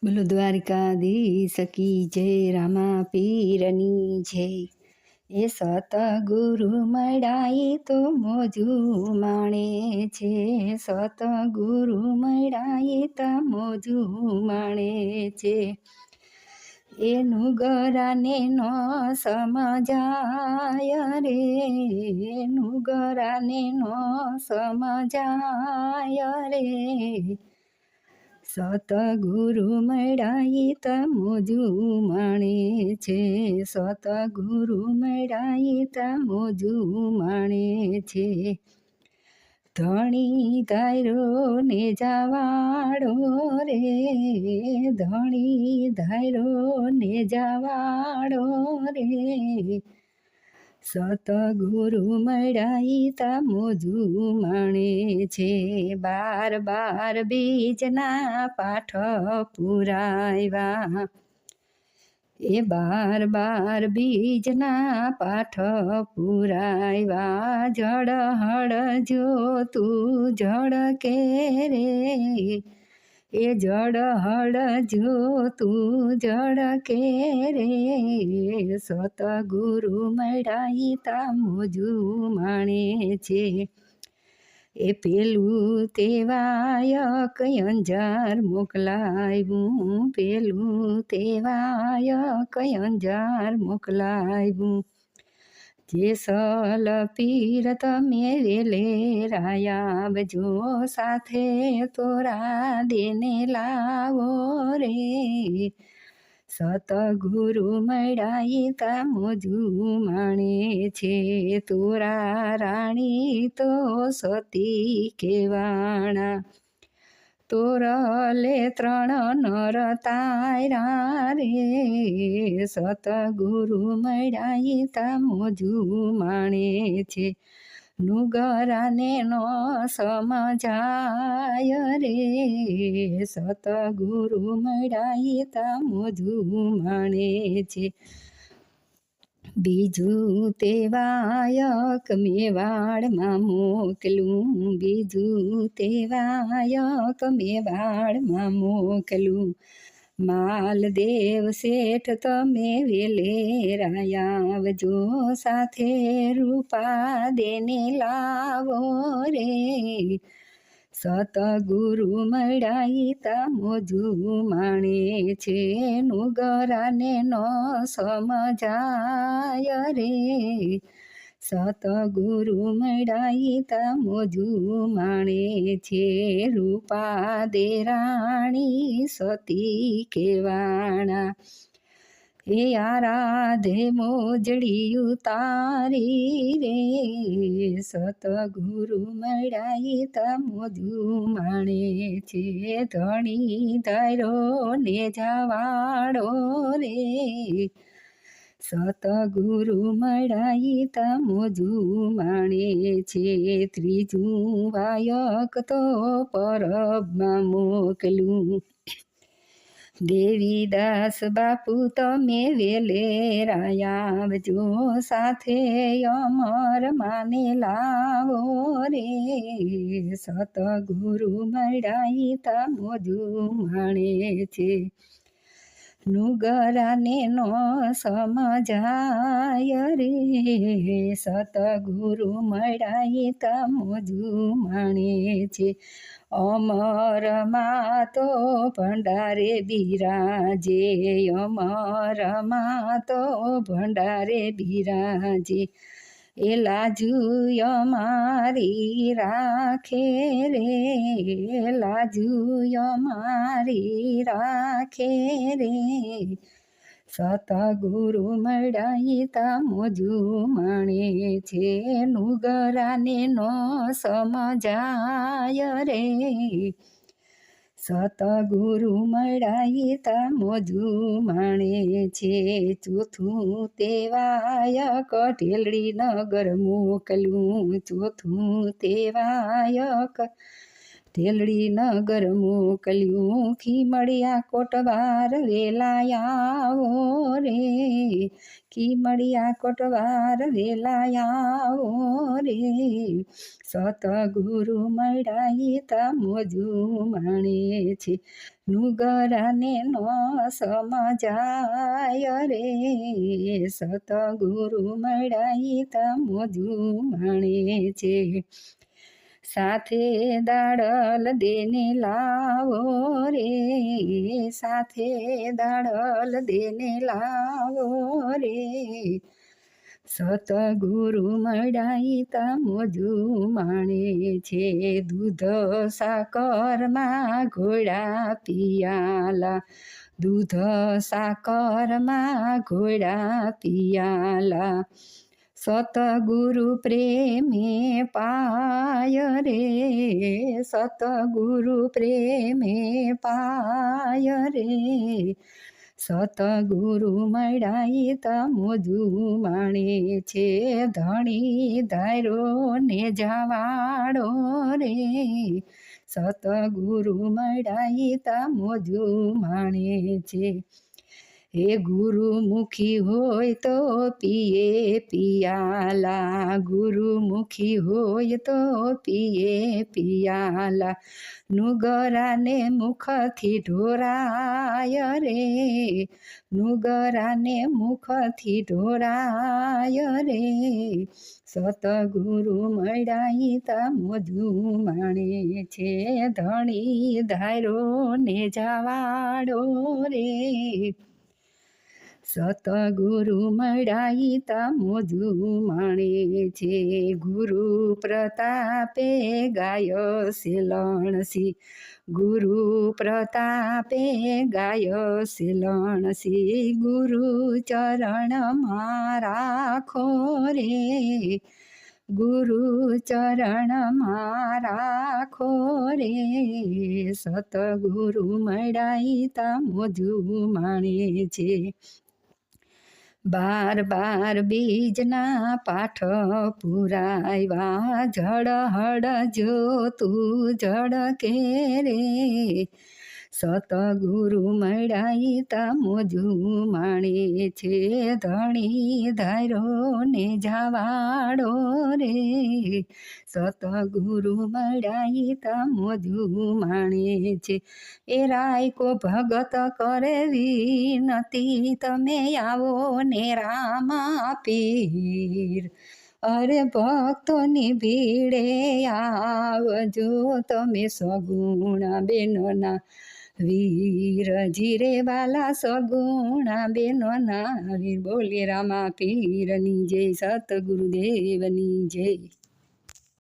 બોલો દ્વારિકાધીશ કી જય, રામા પીરની જય. એ સતગુરુ મળાય તો મોજું માણે છે, સતગુરુ મળાય તો મોજું માણે છે. એનું ગરાને ન સમજાય રે, એનું ગરાને ન સમજાય રે. સતગુરુ મળાય તો મોજું માણે છે, સતગુરુ મળાય તો મોજું માણે છે. ધણી ધાર્યો ને જાવાડો રે, ધણી ધાર્યો ને જાવાડો રે. સતગુરુ મળાય તા મોજું માણે છે, બાર બાર બીજના પાઠ પુરાવ્યા. એ બાર બાર બીજના પાઠ પુરાવ્યા. જળ હળ જો તું જળ કે રે, એ જળ હળ જો તું જળ કે રે. સતગુરુ મળાય તા મોજું માણે છે. એ પેલું તે વાયક અંજાર મોકલાવ્યું, પેલું તે વાયક અંજાર મોકલાવ્યું. જેસલ પીર તમે વેલે રાયાવજો, સાથે તોરા દેને લાવો રે. સતગુરુ મળાય તા મોજું માણે છે, તોરા રાણી તો સતી કેવાણા. તોરલે ત્રણ નર તાર્યા રે, સતગુરુ મળાય તા મોજું માણે છે. નુગરાને નો સમજાય રે, સતગુરુ મળાય તા મોજું માણે છે. બીજું તે વાયક મેવાડમાં મોકલું, બીજું તે વાયક મેવાડમાં મોકલું. માલદેવ શેઠ તમે વેલે રાયાવજો, સાથે રૂપા દેને લાવો રે. સતગુરુ મળાય તા મોજું માણે છે, નુગરાને ન સમજાય રે. સતગુરુ મળાય તા મોજું માણે છે, રૂપા દે રાણી સતી કેવાણા. એ આરાધે મોજડી ઉતારી રે, સતગુરુ મળાય તા મોજું માણે છે. ધણી ધાર્યો ને જાવાડો રે, સતગુરુ મળાય તા મોજું માણે છે. ત્રીજું વાયક તો પરબમાં મોકલું, દેવીદાસ બાપુ તમે વેલે રાયાવજો, સાથે અમર માને લાવો રે. સતગુરુ મળાય તા મોજું માણે છે, નુગરાને નો સમજાય રે. સતગુરુ મળાય તા મોજું માણે છે. અમરમાં તો ભંડારે બિરાજે, અમરમાં તો ભંડારે બિરાજે. એ લાજુ અમારી રાખે રે, લાજુ અમારી રાખે રે. સતગુરુ મળાય તા મોજું માણે છે, નુગરાને નો સમજાય રે. સતગુરુ મળાય તા મોજું માણે છે. ચોથું તે વાયક ઢેલડી નગર મોકલું, ચોથું તે વાયક તેલડી નગર મોકલ્યું ખીમડિયા કોટવાર વેલા આવો રે, ખીમડિયા કોટવાર વેલા આવો રે, સતગુરુ મળ્યા તા મોજુ માણે છે, નુગરાને ન સમજાય રે, સતગુરુ મળ્યા તા મોજુ માણે છે, સાથે દાડલ દેને લાવો રે, સાથે દાડલ દેને લાવો રે, સતગુરુ મળ્યા તા મોજુ માણે છે, દૂધ સાકરમાં ઘોડા પિયાલા, દૂધ સાકરમાં ઘોડા પિયાલા, સતગુરુ પ્રેમે પાય રે, સતગુરુ પ્રેમે પાય રે, સતગુરુ મળ્યા તા મોજુ માણે છે, ધણી ધારો ને જવાડો રે, સતગુરુ મળ્યા તા મોજુ માણે છે, એ ગુરુમુખી હોય તો પીએ પિયાલા, ગુરુમુખી હોય તો પીએ પિયાલા, નુગરાને મુખથી ઢોરાય રે, નુગરાને મુખથી ઢોરાય રે, સતગુરુ મળ્યા તા મોજુ માણે છે, ધણી ધારો ને જવાડો રે, સતગુરુ મળ્યા તા મોજુ માણે છે, ગુરુ પ્રતાપે ગાય છે લણસી, ગુરુ પ્રતાપે ગાય છે લણસી, ગુરુ ચરણમાં રાખો રે, ગુરુ ચરણમાં રાખો રે, સતગુરુ મળ્યા તા મોજુ માણે છે, બાર બાર બીજના પાઠ પુરાવ્યા, ઝળહળ જોતું ઝળકે રે, સતગુરુ મળ્યા તા મોજુ માણે છે, ધણી ધારો ને જવાડો રે, સતગુરુ મળ્યા તા મોજુ માણે છે, એ રાયકો ભગત કરે વિનતી તમે આવો ને રામા પીર, અરે ભક્તોની ભીડે આવજો તમે સગુણા બેનોના વીર, જીરે વાલા સગુણા બેનોના વીર, બોલે રામા પીરની જય, સતગુરુદેવની જય.